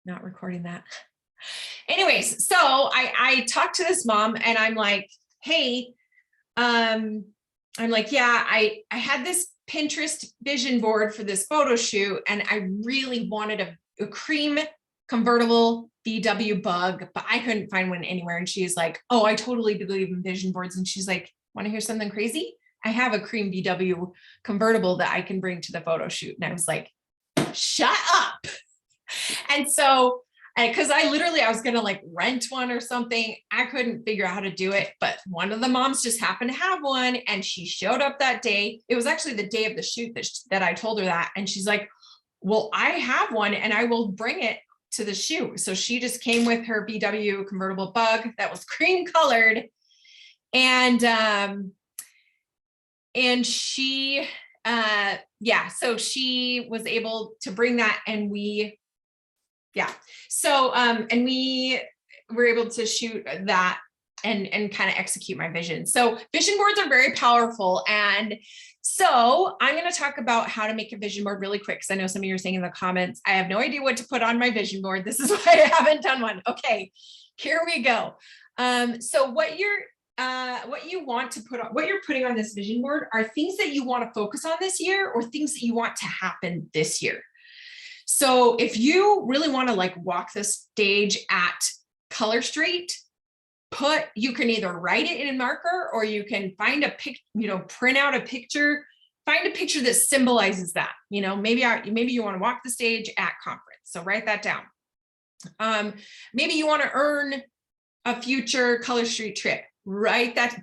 not recording that. Anyways, so I talked to this mom and I'm like, hey, I'm like, yeah, I had this Pinterest vision board for this photo shoot and I really wanted a cream convertible VW Bug, but I couldn't find one anywhere. And she's like, oh, I totally believe in vision boards. And she's like, want to hear something crazy? I have a cream VW convertible that I can bring to the photo shoot. And I was like, shut up. And so, because I was going to like rent one or something. I couldn't figure out how to do it, but one of the moms just happened to have one and she showed up that day. It was actually the day of the shoot that I told her that. And she's like, well, I have one and I will bring it to the shoot. So she just came with her VW convertible Bug that was cream colored. And she, so she was able to bring that and we were able to shoot that and kind of execute my vision. So vision boards are very powerful. And so I'm going to talk about how to make a vision board really quick. Cause I know some of you are saying in the comments, I have no idea what to put on my vision board. This is why I haven't done one. Okay, here we go. So what you want to put on, what you're putting on this vision board are things that you want to focus on this year or things that you want to happen this year. So if you really want to like walk the stage at Color Street, you can either write it in marker or you can find print out a picture, find a picture that symbolizes that, maybe you want to walk the stage at conference. So write that down. Maybe you want to earn a future Color Street trip, write that,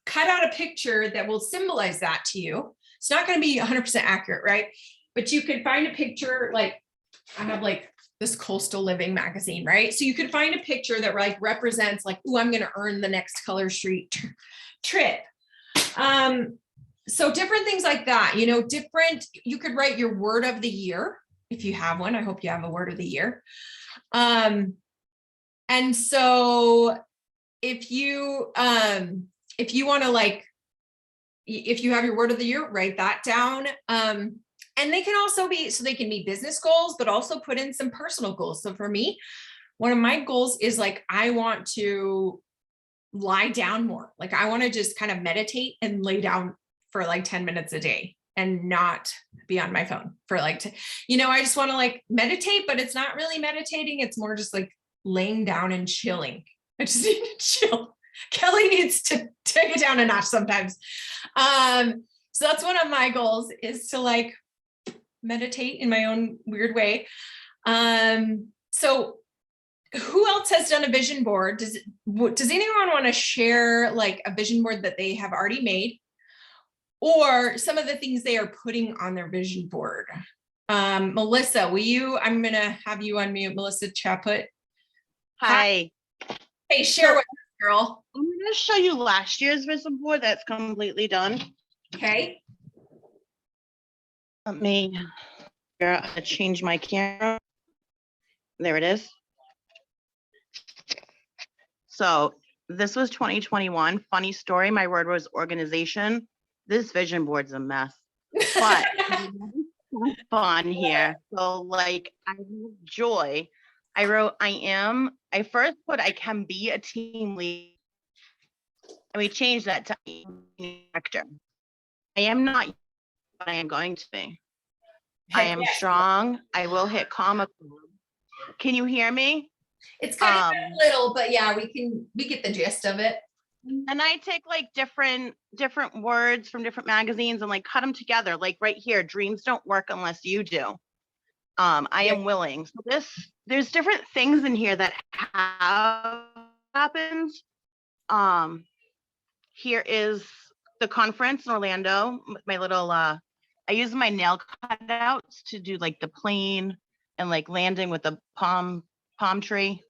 cut out a picture that will symbolize that to you. It's not going to be 100% accurate, right? But you could find a picture, like I have like this Coastal Living magazine, right? So you could find a picture that like represents like, oh, I'm going to earn the next Color Street trip. So different things like that, you could write your word of the year if you have one. I hope you have a word of the year. And so if you want to like, if you have your word of the year, write that down. And they can also they can be business goals, but also put in some personal goals. So for me, one of my goals is like, I want to lie down more. Like I want to just kind of meditate and lay down for like 10 minutes a day and not be on my phone for like, I just want to like meditate, but it's not really meditating. It's more just like laying down and chilling. I just need to chill. Kelly needs to take it down a notch sometimes. So that's one of my goals is to like meditate in my own weird way. So who else has done a vision board? Does anyone want to share like a vision board that they have already made or some of the things they are putting on their vision board? Melissa, I'm going to have you unmute. Melissa Chaput. Hi. Hey, share with us, girl. I'm going to show you last year's vision board that's completely done. Okay. Let me change my camera. There it is. So this was 2021. Funny story. My word was organization. This vision board's a mess, but fun here. So like I have joy. I wrote, I first put, I can be a team lead. And we changed that to director. I am not, but I am going to be. I am strong. I will hit comma. Can you hear me? It's kind of a little, but yeah, we get the gist of it. And I take like different words from different magazines and like cut them together. Like right here, dreams don't work unless you do. I am willing. So there's different things in here that have happened. Here is the conference in Orlando. My little, I use my nail cutouts to do like the plane and like landing with the palm tree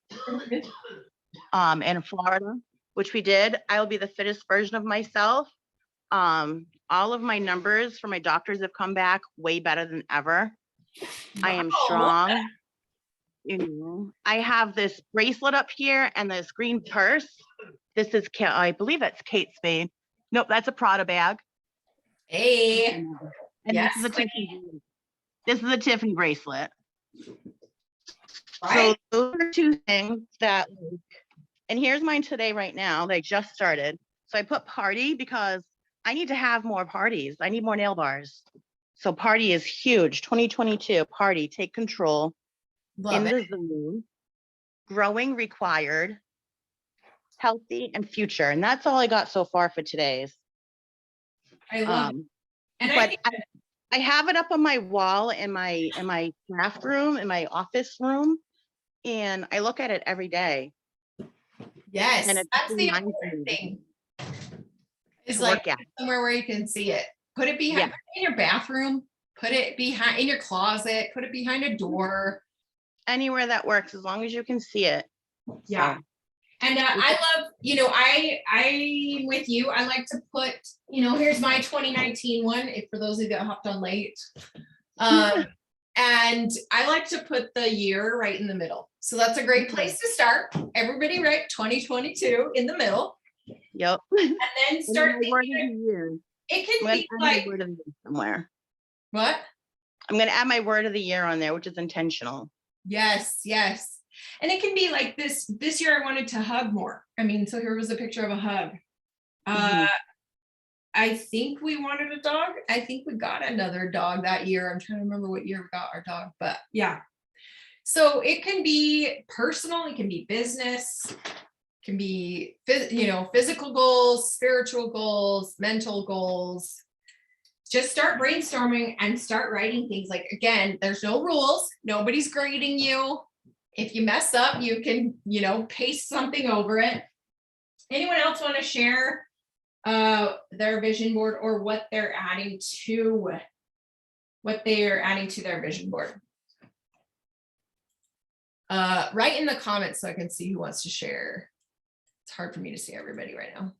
in Florida, which we did. I will be the fittest version of myself. All of my numbers for my doctors have come back way better than ever. Wow. I am strong. I have this bracelet up here and this green purse. This is, I believe it's Kate Spade. Nope, that's a Prada bag. Hey. And yes. This is a Tiffany bracelet. So Right. those are two things that, and here's mine today right now. They just started. So I put party because I need to have more parties. I need more nail bars. So party is huge. 2022 party, take control Love in it. the zone, growing required, healthy and future. And that's all I got so far for today's. I love it. And I But think I have it up on my wall in my craft room, in my office room, and I look at it every day. yes, And it that's the reminds important me thing. Is to like work at. somewhere where you can see it. Put it behind Yeah. put it in your bathroom, put it behind in your closet, put it behind a door. Anywhere that works, as long as you can see it. Yeah. So, And I love, I'm with you. I like to put, here's my 2019 one, if for those of you that hopped on late. And I like to put the year right in the middle. So that's a great place to start. Everybody write 2022 in the middle. yep. And then start My word of thinking, the year. it I'm can gonna be add my like, word of the year somewhere. what? I'm gonna add my word of the year on there, which is intentional. Yes, yes. And it can be like this year I wanted to hug more. I mean, so here was a picture of a hug. Mhm. I think we wanted a dog. I think we got another dog that year. I'm trying to remember what year we got our dog, but yeah. So it can be personal, it can be business, it can be physical goals, spiritual goals, mental goals. Just start brainstorming and start writing things. Like, again, there's no rules, nobody's grading you. If you mess up, you can, paste something over it. Anyone else want to share their vision board or what they're adding to their vision board? Write in the comments so I can see who wants to share. It's hard for me to see everybody right now.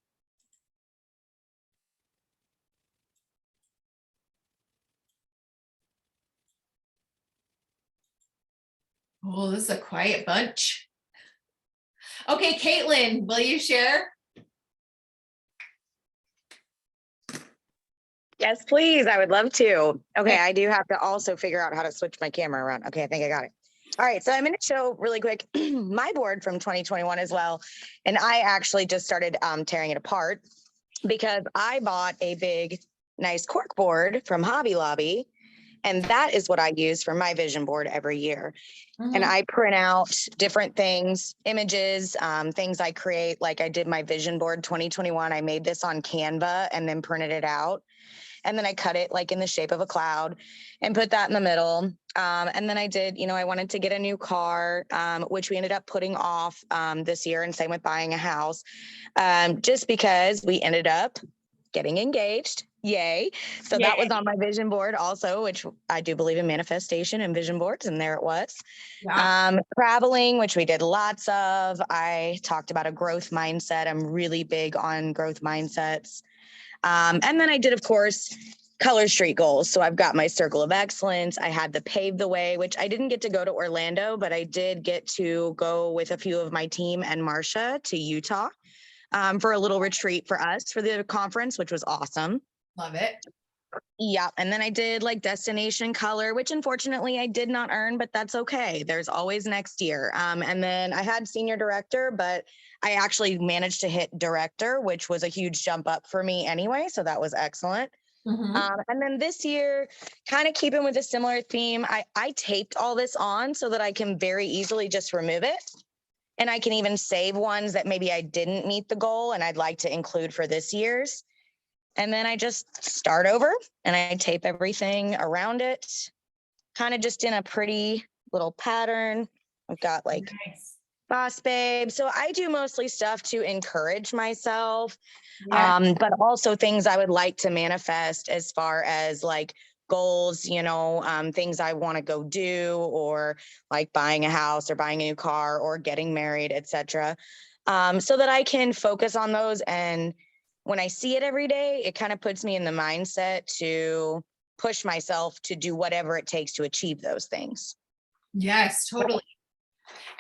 Oh, this is a quiet bunch. Okay, Caitlin, will you share? Yes, please. I would love to. Okay, I do have to also figure out how to switch my camera around. Okay, I think I got it. All right, so I'm going to show really quick my board from 2021 as well. And I actually just started tearing it apart because I bought a big, nice cork board from Hobby Lobby. And that is what I use for my vision board every year. And I print out different things, images, things I create. Like I did my vision board 2021. I made this on Canva and then printed it out. And then I cut it like in the shape of a cloud and put that in the middle. And then I did, I wanted to get a new car, which we ended up putting off this year, and same with buying a house, just because we ended up getting engaged. Yay. So that was on my vision board also, which I do believe in manifestation and vision boards. And there it was. Yeah. Traveling, which we did lots of. I talked about a growth mindset. I'm really big on growth mindsets. And then I did, of course, Color Street goals. So I've got my Circle of Excellence. I had the Pave the Way, which I didn't get to go to Orlando, but I did get to go with a few of my team and Marcia to Utah for a little retreat for us for the conference, which was awesome. Love it. Yeah. And then I did like Destination Color, which unfortunately I did not earn, but that's okay. There's always next year. And then I had Senior Director, but I actually managed to hit Director, which was a huge jump up for me anyway. So that was excellent. And then this year, kind of keeping with a similar theme, I taped all this on so that I can very easily just remove it. And I can even save ones that maybe I didn't meet the goal and I'd like to include for this year's. And then I just start over and I tape everything around it, kind of just in a pretty little pattern. I've got like Nice. Boss Babe. So I do mostly stuff to encourage myself, Yeah. but also things I would like to manifest as far as like goals, things I want to go do, or like buying a house or buying a new car or getting married, etc. So that I can focus on those. And when I see it every day, it kind of puts me in the mindset to push myself to do whatever it takes to achieve those things. Yes, totally.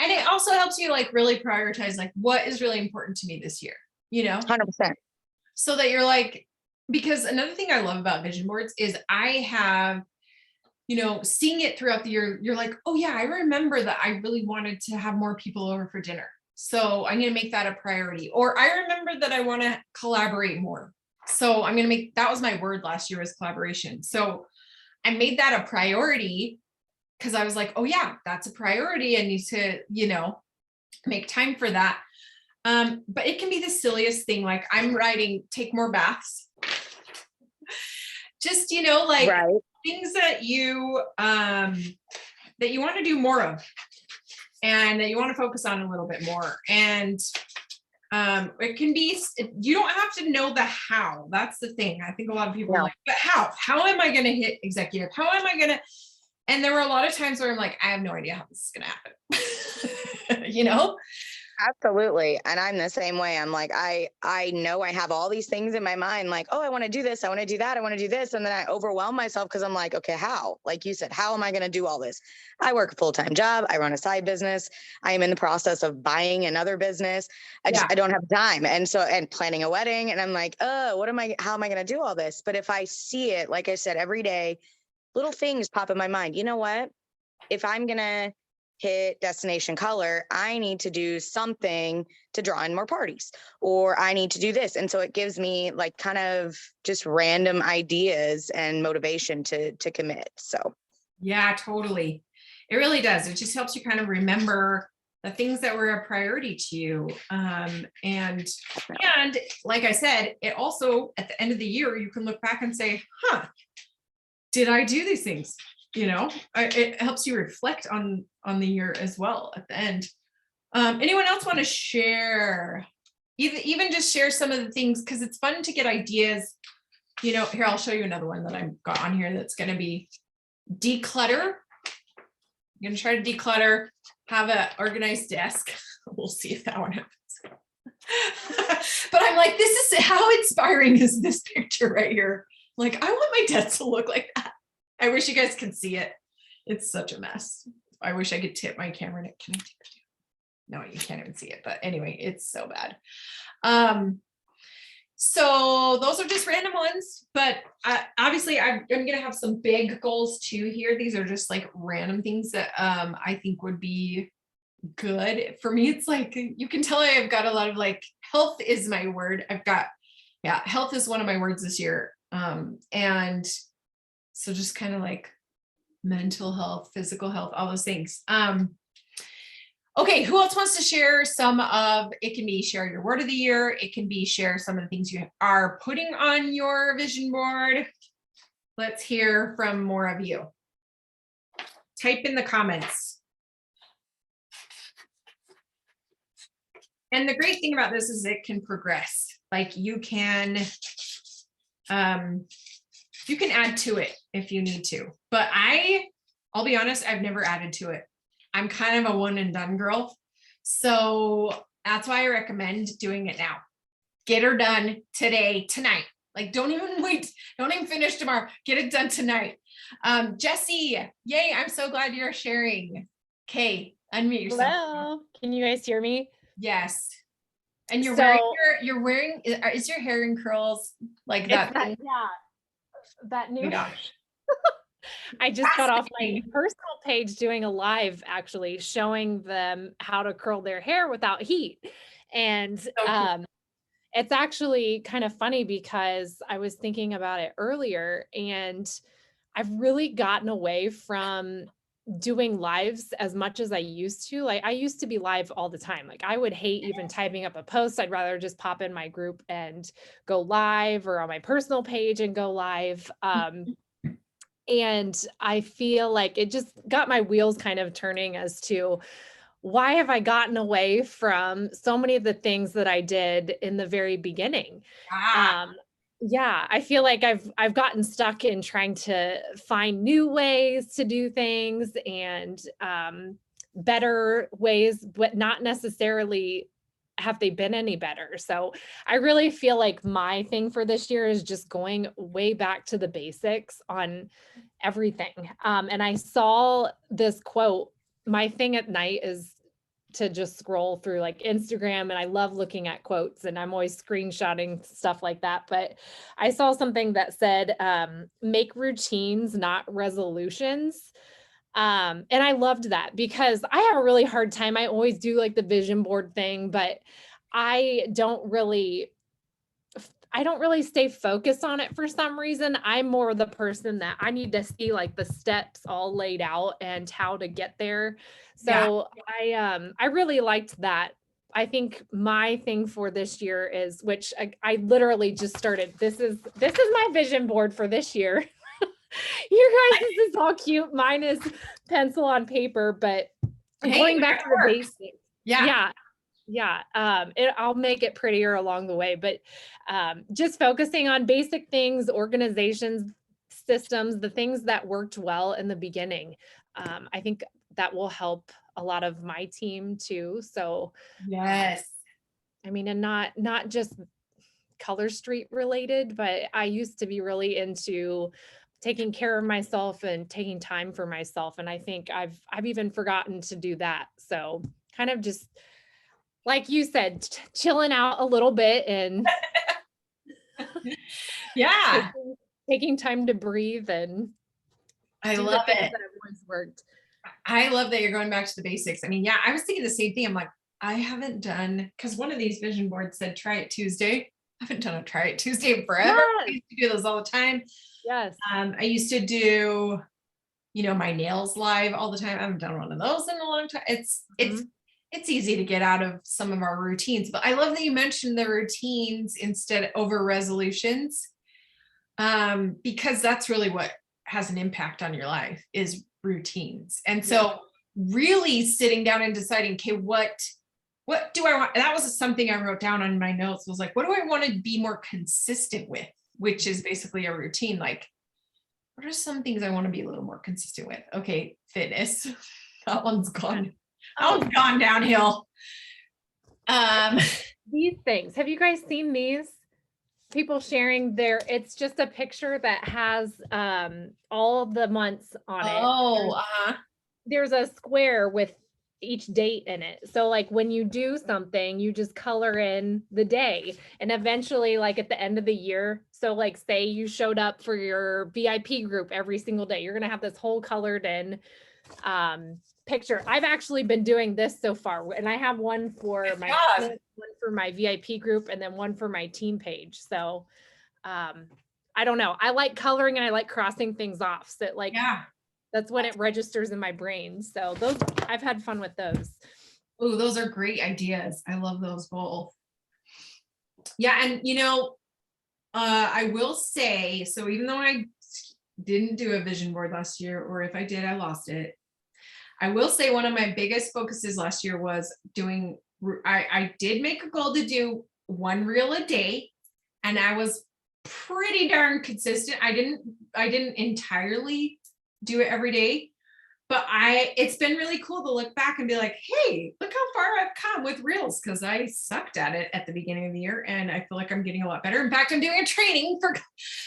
And it also helps you like really prioritize like what is really important to me this year, 100%. so that you're like, because another thing I love about vision boards is I have, seeing it throughout the year, you're like, oh yeah, I remember that I really wanted to have more people over for dinner. So I'm going to make that a priority. Or I remember that I want to collaborate more. So I'm going to make, that was my word last year, was collaboration. So I made that a priority because I was like, oh yeah, that's a priority. I need to, make time for that. But it can be the silliest thing. Like I'm writing, take more baths. Just, like Right. things that you want to do more of and that you want to focus on a little bit more. And it can be, you don't have to know the how. That's the thing. I think a lot of people are No. like, but how am I going to hit executive? How am I going to, and there were a lot of times where I'm like, I have no idea how this is going to happen. Absolutely. And I'm the same way. I'm like, I know I have all these things in my mind, like, oh, I want to do this. I want to do that. I want to do this. And then I overwhelm myself because I'm like, okay, how? Like you said, how am I going to do all this? I work a full-time job. I run a side business. I am in the process of buying another business. I don't have time. And planning a wedding. And I'm like, oh, how am I going to do all this? But if I see it, like I said, every day, little things pop in my mind. You know what? If I'm going to hit destination color, I need to do something to draw in more parties, or I need to do this. And so it gives me like kind of just random ideas and motivation to commit. So Yeah, totally. It really does. It just helps you kind of remember the things that were a priority to you. And like I said, it also, at the end of the year, you can look back and say, did I do these things? It helps you reflect on the year as well at the end. Anyone else want to share? Even just share some of the things, because it's fun to get ideas. Here, I'll show you another one that I've got on here that's going to be declutter. I'm going to try to declutter, have an organized desk. We'll see if that one happens. But I'm like, this is how inspiring is this picture right here? Like, I want my desk to look like that. I wish you guys could see it. It's such a mess. I wish I could tip my camera. Can I tip it? No, you can't even see it. But anyway, it's so bad. So those are just random ones. But obviously, I'm going to have some big goals too here. These are just like random things that I think would be good. For me, it's like, you can tell I've got a lot of like, health is my word. Health is one of my words this year. And so just kind of like mental health, physical health, all those things. Okay, who else wants to share some of, it can be share your word of the year. It can be share some of the things you are putting on your vision board. Let's hear from more of you. Type in the comments. And the great thing about this is it can progress. Like you can add to it if you need to, but I'll be honest, I've never added to it. I'm kind of a one and done girl. So that's why I recommend doing it now. Get her done today, tonight. Like, don't even wait. Don't even finish tomorrow. Get it done tonight. Jessie, yay. I'm so glad you're sharing. Okay, unmute yourself. Hello, can you guys hear me? Yes. And you're So- wearing, is your hair in curls like that? Yeah, that Oh new. my gosh. I just got off my Fascinating. personal page doing a live actually showing them how to curl their hair without heat. And cool. it's actually kind of funny because I was thinking about it earlier and I've really gotten away from doing lives as much as I used to. Like I used to be live all the time. Like I would hate even typing up a post. I'd rather just pop in my group and go live or on my personal page and go live. And I feel like it just got my wheels kind of turning as to why have I gotten away from so many of the things that I did in the very beginning? Yeah, I feel like I've gotten stuck in trying to find new ways to do things and better ways, but not necessarily have they been any better. So I really feel like my thing for this year is just going way back to the basics on everything. And I saw this quote, my thing at night is to just scroll through like Instagram, and I love looking at quotes, and I'm always screenshotting stuff like that. But I saw something that said, make routines, not resolutions. And I loved that because I have a really hard time. I always do like the vision board thing, but I don't really stay focused on it for some reason. I'm more the person that I need to see like the steps all laid out and how to get there. So I really liked that. I think my thing for this year is, which I literally just started. This is my vision board for this year. You guys, this is all cute. Mine is pencil on paper, but Hey, going back to the work. basics. Yeah. I'll make it prettier along the way, but just focusing on basic things, organizations, systems, the things that worked well in the beginning. I think that will help a lot of my team too. So Yes. I mean, and not just Color Street related, but I used to be really into taking care of myself and taking time for myself. And I think I've even forgotten to do that. So kind of just like you said, chilling out a little bit and Yeah. taking time to breathe and I do the love things it. that have always worked. I love that you're going back to the basics. I mean, yeah, I was thinking the same thing. I'm like, I haven't done, because one of these vision boards said try it Tuesday. I haven't done a try it Tuesday in forever. I Yes. used to do those all the time. Yes. I used to do, my nails live all the time. I haven't done one of those in a long time. It's easy to get out of some of our routines, but I love that you mentioned the routines instead over resolutions. Because that's really what has an impact on your life is routines. And so really sitting down and deciding, okay, what do I want? And that was something I wrote down on my notes, was like, what do I want to be more consistent with? Which is basically a routine. Like, what are some things I want to be a little more consistent with? Okay, fitness. That one's gone. That one's gone downhill. These things. Have you guys seen these? People sharing it's just a picture that has all the months on it. Oh, There's a square with each date in it. So like when you do something, you just color in the day, and eventually like at the end of the year, so like say you showed up for your VIP group every single day, you're going to have this whole colored in picture. I've actually been doing this so far, and I have one for my VIP group and then one for my team page. So I don't know. I like coloring and I like crossing things off. So like, that's when it registers in my brain. So those, I've had fun with those. Oh, those are great ideas. I love those both. Yeah. And I will say, so even though I didn't do a vision board last year, or if I did, I lost it. I will say one of my biggest focuses last year was doing, I did make a goal to do one reel a day, and I was pretty darn consistent. I didn't entirely do it every day, but it's been really cool to look back and be like, hey, look how far I've come with reels, because I sucked at it at the beginning of the year, and I feel like I'm getting a lot better. In fact, I'm doing a training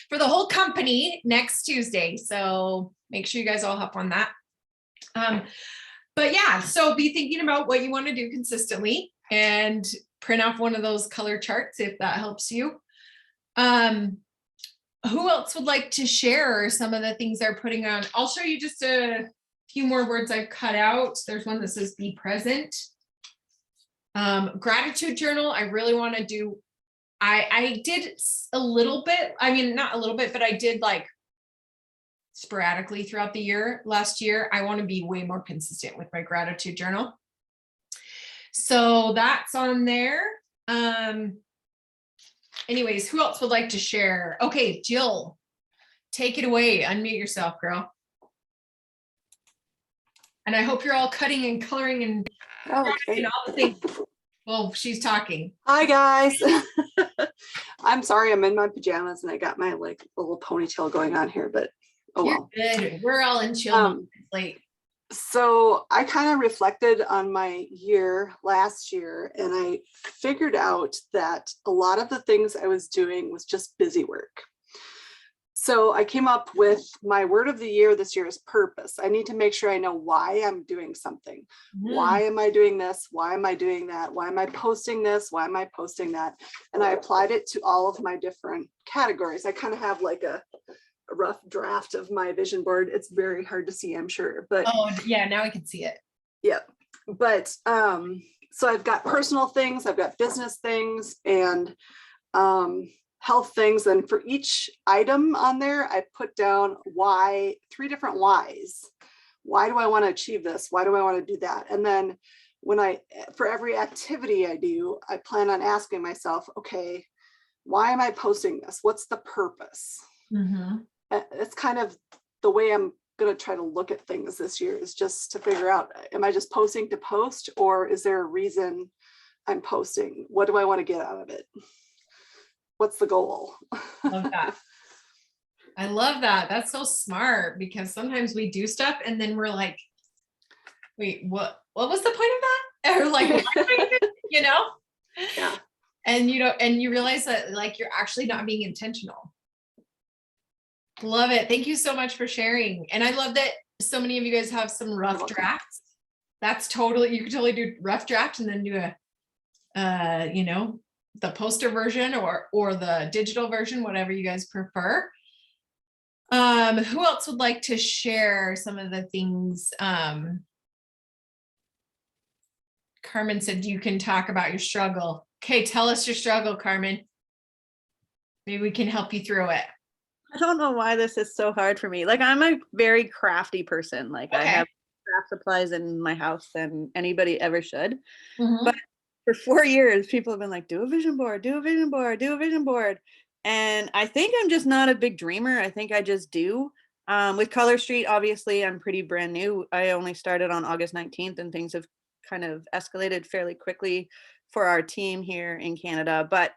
for the whole company next Tuesday, so make sure you guys all hop on that. But yeah, so be thinking about what you want to do consistently and print off one of those color charts if that helps you. Who else would like to share some of the things they're putting on? I'll show you just a few more words I've cut out. There's one that says be present. Gratitude journal. I really want to do. I did a little bit. I mean, not a little bit, but I did like sporadically throughout the year. Last year, I want to be way more consistent with my gratitude journal. So that's on there. Anyways, who else would like to share? Okay, Jill, take it away. Unmute yourself, girl. And I hope you're all cutting and coloring and all the things. Well, she's talking. Hi guys. I'm sorry, I'm in my pajamas and I got my like little ponytail going on here, but oh well. You're good. We're all in chill late. So I kind of reflected on my year last year, and I figured out that a lot of the things I was doing was just busy work. So I came up with my word of the year this year is purpose. I need to make sure I know why I'm doing something. Why am I doing this? Why am I doing that? Why am I posting this? Why am I posting that? And I applied it to all of my different categories. I kind of have like a rough draft of my vision board. It's very hard to see, I'm sure, but Oh, yeah, now I can see it. yeah. But so I've got personal things, I've got business things, and health things. And for each item on there, I put down why, 3 different whys. Why do I want to achieve this? Why do I want to do that? And then for every activity I do, I plan on asking myself, okay, why am I posting this? What's the purpose? It's kind of the way I'm going to try to look at things this year, is just to figure out, am I just posting to post, or is there a reason I'm posting? What do I want to get out of it? What's the goal? Love that. I love that. That's so smart, because sometimes we do stuff and then we're like, wait, what was the point of that? Or like, why am I doing it? You know? Yeah. And you realize that like you're actually not being intentional. Love it. Thank you so much for sharing. And I love that so many of you guys have some rough drafts. That's totally, you can totally do rough draft and then do a, the poster version or the digital version, whatever you guys prefer. Who else would like to share some of the things? Carmen said you can talk about your struggle. Okay, tell us your struggle, Carmen. Maybe we can help you through it. I don't know why this is so hard for me. Like, I'm a very crafty person. Like, I have craft supplies in my house than anybody ever should. But for 4 years, people have been like, do a vision board, do a vision board, do a vision board. And I think I'm just not a big dreamer. I think I just do. With Color Street, obviously, I'm pretty brand new. I only started on August 19th, and things have kind of escalated fairly quickly for our team here in Canada. But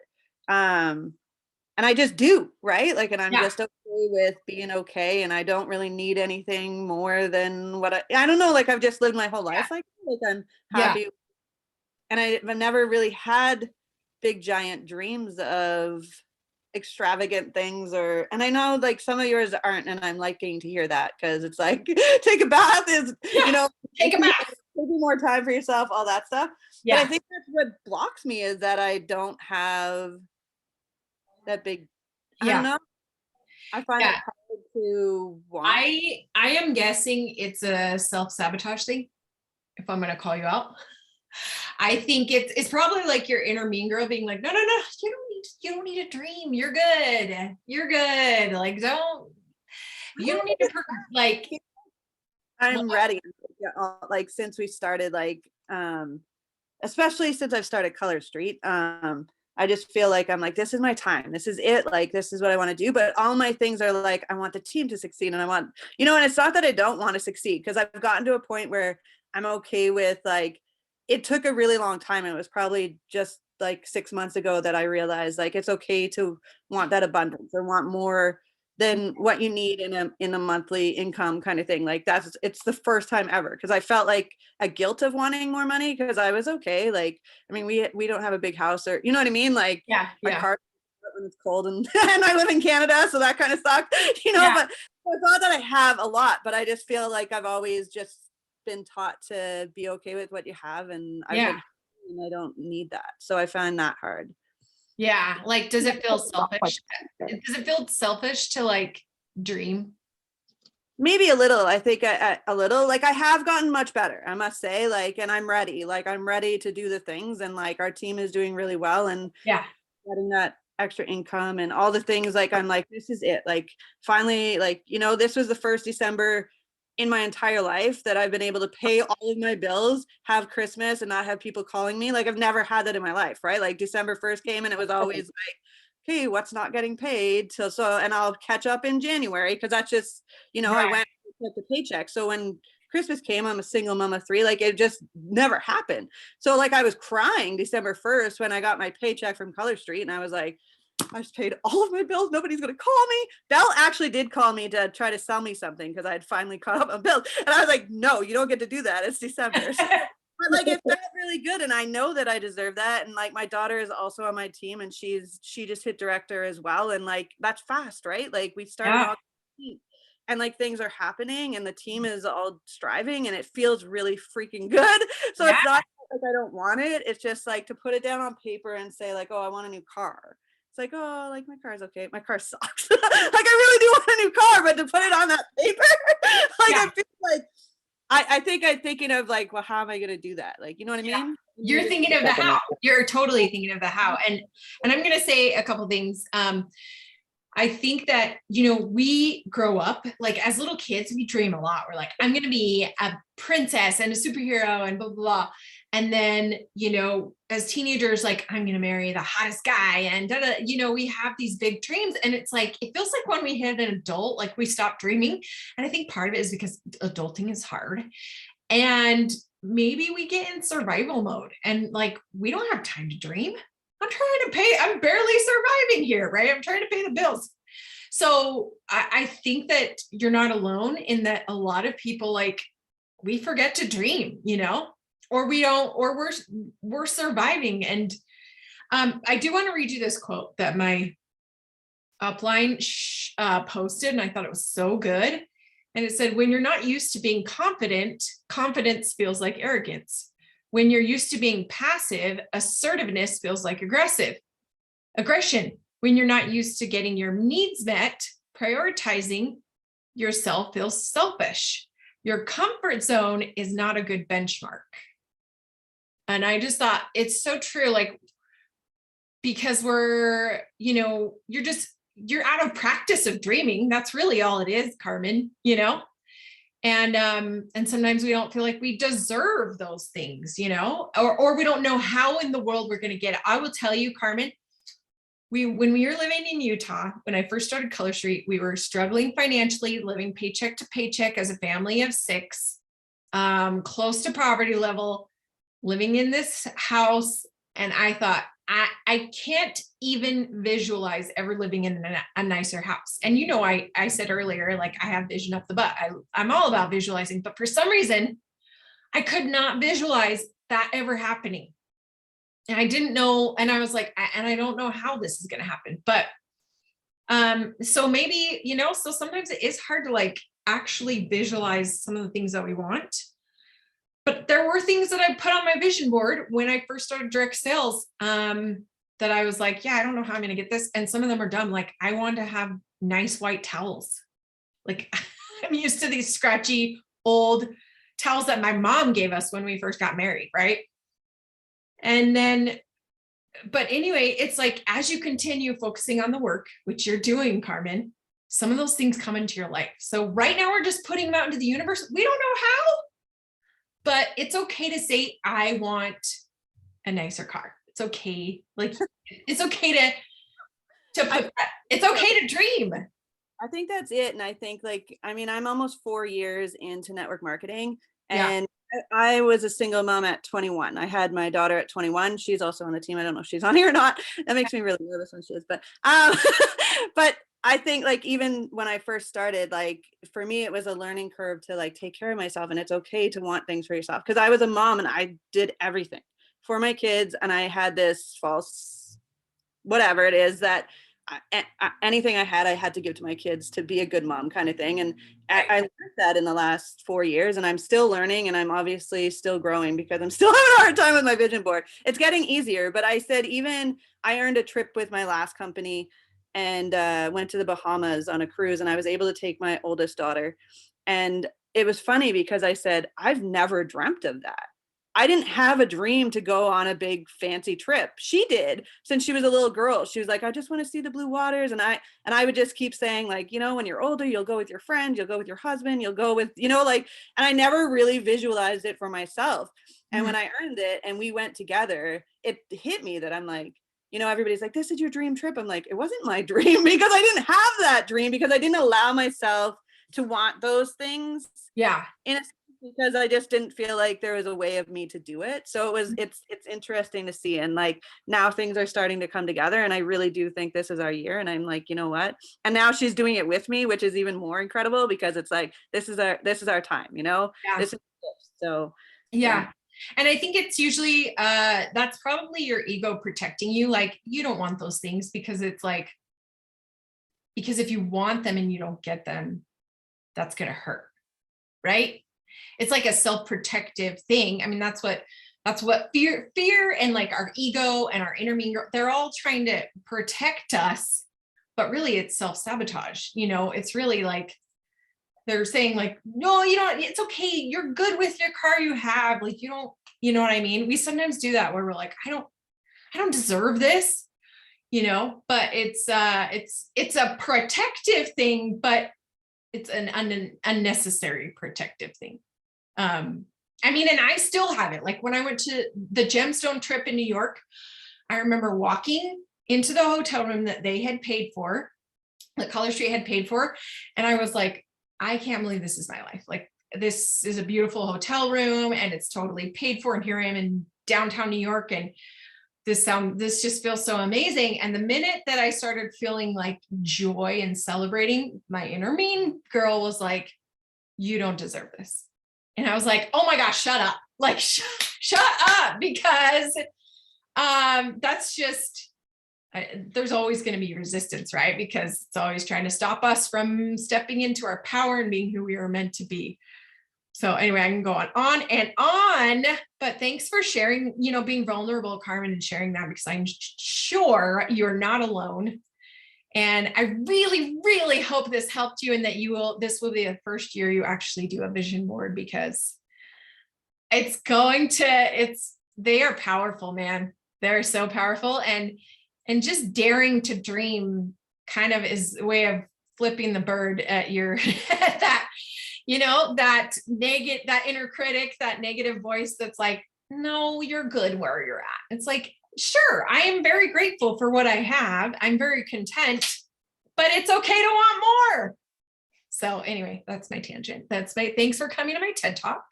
and I just do, right? Like, and I'm just okay with being okay. And I don't really need anything more than what I don't know. Like, I've just lived my whole life like I'm happy. And I've never really had big giant dreams of extravagant things, and I know like some of yours aren't, and I'm liking to hear that, because it's like, take a bath is, take a bath. Taking more time for yourself, all that stuff. But I think that's what blocks me, is that I don't have that big, I don't know. I find it hard to want. I am guessing it's a self-sabotage thing, if I'm going to call you out. I think it's probably like your inner mean girl being like, no, you don't need a dream. You're good. Like, you don't need to like. I'm ready. Like, since we started, like, especially since I've started Color Street, I just feel like I'm like, this is my time. This is it. Like, this is what I want to do. But all my things are like, I want the team to succeed, and I want, and it's not that I don't want to succeed, because I've gotten to a point where I'm okay with, like, it took a really long time. And it was probably just like 6 months ago that I realized, like, it's okay to want that abundance or want more than what you need in a monthly income kind of thing. Like, it's the first time ever, because I felt like a guilt of wanting more money, because I was okay. Like, I mean, we don't have a big house, or, you know what I mean? Like, my car when it's cold, and I live in Canada, so that kind of sucks, but it's not that I have a lot, but I just feel like I've always just been taught to be okay with what you have, and I don't need that. So I find that hard. Yeah. Like, does it feel selfish? Does it feel selfish to like dream? Maybe a little. I think a little. Like, I have gotten much better, I must say. Like, and I'm ready. Like, I'm ready to do the things, and like our team is doing really well, and getting that extra income and all the things. Like, I'm like, this is it. Like, finally, like, this was the first December in my entire life that I've been able to pay all of my bills, have Christmas, and not have people calling me. Like, I've never had that in my life, right? Like, December 1st came, and it was always like, okay, what's not getting paid? So, and I'll catch up in January, because that's just, I went to the paycheck. So when Christmas came, I'm a single mom of 3, like, it just never happened. So like, I was crying December 1st when I got my paycheck from Color Street, and I was like, I just paid all of my bills. Nobody's going to call me. Belle actually did call me to try to sell me something, because I had finally caught up on bills. And I was like, no, you don't get to do that. It's December. So But like it felt really good, and I know that I deserve that. And like my daughter is also on my team, and she just hit director as well. And like that's fast, right? Like we started Yeah. off and like things are happening, and the team is all striving, and it feels really freaking good. So Yeah. it's not like I don't want it. It's just like to put it down on paper and say like, oh, I want a new car. It's like, oh, like my car's okay. My car sucks. Like I really do want a new car, but to put it on that paper, like Yeah. I feel like I think I'm thinking of like, well, how am I gonna do that? Like, you know what I Yeah. mean? You're thinking of the Definitely. how. You're totally thinking of the how. And I'm gonna say a couple things. I think that, we grow up, like as little kids, we dream a lot. We're like, I'm gonna be a princess and a superhero and blah, blah, blah. And then, as teenagers, like, I'm gonna marry the hottest guy and da, da, we have these big dreams. And it's like, it feels like when we hit an adult, like we stop dreaming. And I think part of it is because adulting is hard. And maybe we get in survival mode and like, we don't have time to dream. I'm barely surviving here, right? I'm trying to pay the bills. So I think that you're not alone in that a lot of people, like, we forget to dream, or we don't, or we're surviving. And I do want to read you this quote that my upline posted, and I thought it was so good. And it said, when you're not used to being confident, confidence feels like arrogance. When you're used to being passive, assertiveness feels like aggression. When you're not used to getting your needs met, prioritizing yourself feels selfish. Your comfort zone is not a good benchmark. And I just thought it's so true, like, because you're out of practice of dreaming. That's really all it is, Carmen, and sometimes we don't feel like we deserve those things, or we don't know how in the world we're going to get it. I will tell you, Carmen, when we were living in Utah, when I first started Color Street, we were struggling financially, living paycheck to paycheck as a family of 6, close to poverty level, living in this house. And I thought, I can't even visualize ever living in a nicer house. And I said earlier, like, I have vision up the butt. I'm all about visualizing, but for some reason, I could not visualize that ever happening. And I didn't know, and I was like, and I don't know how this is going to happen. But so maybe, so sometimes it is hard to like actually visualize some of the things that we want. But there were things that I put on my vision board when I first started direct sales, that I was like, yeah, I don't know how I'm going to get this. And some of them are dumb. Like, I want to have nice white towels. Like, I'm used to these scratchy old towels that my mom gave us when we first got married. Right. And then, but anyway, it's like, as you continue focusing on the work, which you're doing, Carmen, some of those things come into your life. So right now we're just putting them out into the universe. We don't know how, but it's okay to say, I want a nicer car. It's okay. Like, it's okay to put that. It's okay to dream. I think that's it. And I think I'm almost 4 years into network marketing, and I was a single mom at 21. I had my daughter at 21. She's also on the team. I don't know if she's on here or not. That makes me really nervous when she is, but but I think like even when I first started, like for me, it was a learning curve to like take care of myself, and it's okay to want things for yourself. Cause I was a mom and I did everything for my kids. And I had this false, whatever it is that anything I had to give to my kids to be a good mom kind of thing. And I learned that in the last 4 years, and I'm still learning, and I'm obviously still growing because I'm still having a hard time with my vision board. It's getting easier, but I said, I earned a trip with my last company and went to the Bahamas on a cruise, and I was able to take my oldest daughter. And it was funny because I said, I've never dreamt of that. I didn't have a dream to go on a big fancy trip. She did since she was a little girl. She was like, I just want to see the blue waters. And I would just keep saying like, when you're older, you'll go with your friends, you'll go with your husband, you'll go with, and I never really visualized it for myself. And when I earned it and we went together, it hit me that I'm like, everybody's like, this is your dream trip. I'm like, it wasn't my dream because I didn't have that dream because I didn't allow myself to want those things. Yeah. Because I just didn't feel like there was a way of me to do it. So it's interesting to see. And like now things are starting to come together, and I really do think this is our year. And I'm like, you know what? And now she's doing it with me, which is even more incredible because it's like, this is our time, Yeah. This is so Yeah. And I think it's usually, that's probably your ego protecting you. Like, you don't want those things because it's like, because if you want them and you don't get them, that's going to hurt. Right. It's like a self-protective thing. I mean, that's what fear and like our ego and our inner mean girl, they're all trying to protect us, but really it's self-sabotage. You know, it's really like, they're saying like, no, you don't, it's okay. You're good with your car you have. Like, you don't, you know what I mean? We sometimes do that where we're like, I don't deserve this, you know, but it's a protective thing, but it's an unnecessary protective thing. I mean, and I still have it. Like when I went to the Gemstone trip in New York, I remember walking into the hotel room that they had paid for, that Color Street had paid for. And I was like, I can't believe this is my life. Like, this is a beautiful hotel room and it's totally paid for. And here I am in downtown New York. And this just feels so amazing. And the minute that I started feeling like joy and celebrating, my inner mean girl was like, you don't deserve this. And I was like, oh my gosh, shut up. Like, shut up, because that's just, there's always going to be resistance, right? Because it's always trying to stop us from stepping into our power and being who we are meant to be. So anyway, I can go on and on, but thanks for sharing, you know, being vulnerable, Carmen, and sharing that, because I'm sure you're not alone. And I really, really hope this helped you and that this will be the first year you actually do a vision board, because they are powerful, man. They're so powerful. And just daring to dream kind of is a way of flipping the bird at your, that, you know, that inner critic, that negative voice that's like, no, you're good where you're at. It's like, sure, I am very grateful for what I have. I'm very content, but it's okay to want more. So anyway, that's my tangent. Thanks for coming to my TED Talk.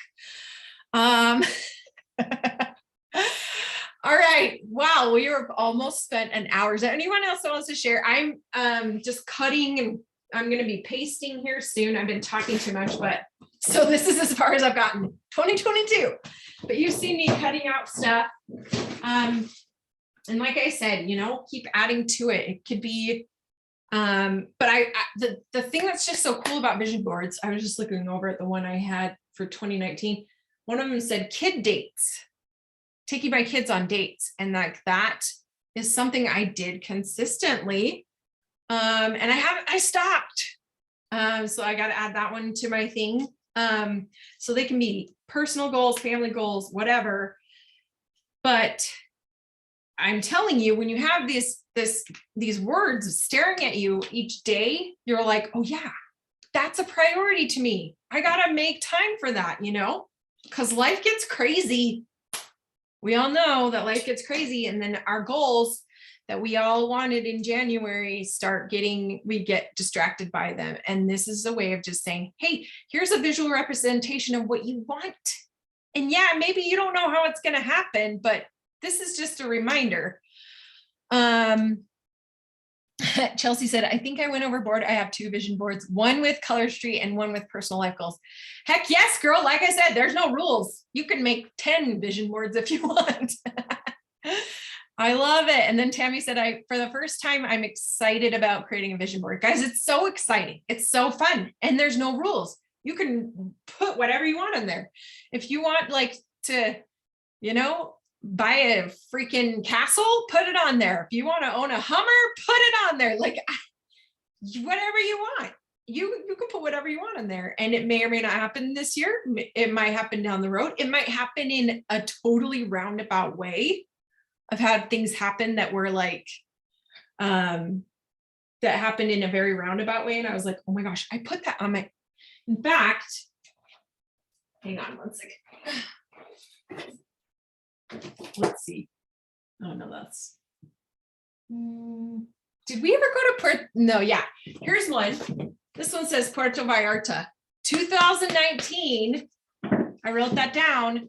All right. Wow. We are almost spent an hour. Is there anyone else that wants to share? I'm just cutting and I'm going to be pasting here soon. I've been talking too much, but so this is as far as I've gotten 2022, but you've seen me cutting out stuff. And like I said, you know, keep adding to it. It could be, but the thing that's just so cool about vision boards, I was just looking over at the one I had for 2019. One of them said kid dates, taking my kids on dates. And like, that is something I did consistently. And I stopped. So I got to add that one to my thing. So they can be personal goals, family goals, whatever. But I'm telling you, when you have these words staring at you each day, you're like, oh yeah, that's a priority to me. I got to make time for that, you know, because life gets crazy. We all know that life gets crazy. And then our goals that we all wanted in January we get distracted by them. And this is a way of just saying, hey, here's a visual representation of what you want. And yeah, maybe you don't know how it's going to happen, but this is just a reminder. Chelsea said, I think I went overboard. I have 2 vision boards, one with Color Street and one with personal life goals. Heck yes, girl. Like I said, there's no rules. You can make 10 vision boards if you want. I love it. And then Tammy said, for the first time, I'm excited about creating a vision board. Guys, it's so exciting. It's so fun. And there's no rules. You can put whatever you want in there. If you want like to, you know, buy a freaking castle, put it on there. If you want to own a Hummer, put it on there. Like whatever you want. You can put whatever you want in there. And it may or may not happen this year. It might happen down the road. It might happen in a totally roundabout way. I've had things happen that were like, that happened in a very roundabout way. And I was like, oh my gosh, I put that on my, in fact, hang on one second. Let's see. Oh no, that's, did we ever go to No, yeah, here's one. This one says Puerto Vallarta, 2019. I wrote that down.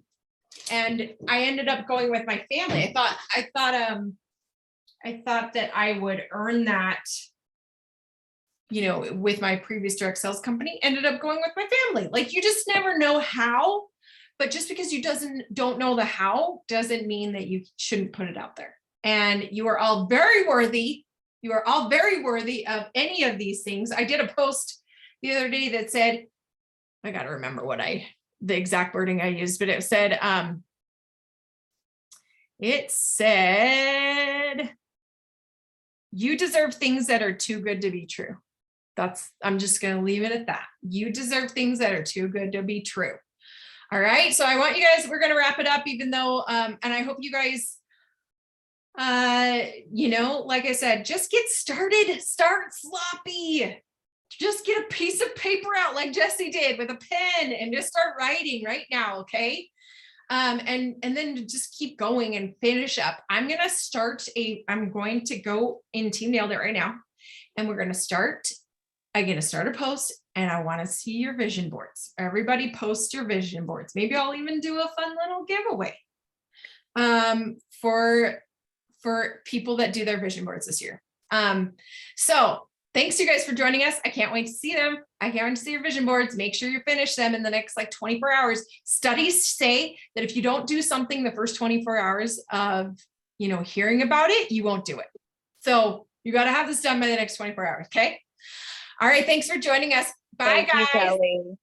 And I ended up going with my family. I thought that I would earn that, you know, with my previous direct sales company. Ended up going with my family. Like, you just never know how but just because you don't know the how doesn't mean that you shouldn't put it out there. And you are all very worthy. You are all very worthy of any of these things. I did a post the other day that said, I got to remember the exact wording I used, but it said, you deserve things that are too good to be true. I'm just going to leave it at that. You deserve things that are too good to be true. All right. So I want you guys, we're going to wrap it up, even though, and I hope you guys, like I said, just get started, start sloppy. Just get a piece of paper out like Jesse did with a pen and just start writing right now. Okay. And then just keep going and finish up. I'm going to go in Team Nailed It right now. And I'm going to start a post, and I want to see your vision boards. Everybody post your vision boards. Maybe I'll even do a fun little giveaway for people that do their vision boards this year. So thanks you guys for joining us. I can't wait to see them. I can't wait to see your vision boards. Make sure you finish them in the next 24 hours. Studies say that if you don't do something the first 24 hours of, hearing about it, you won't do it. So you got to have this done by the next 24 hours. Okay. All right. Thanks for joining us. Bye, Thank you, guys. Kelly.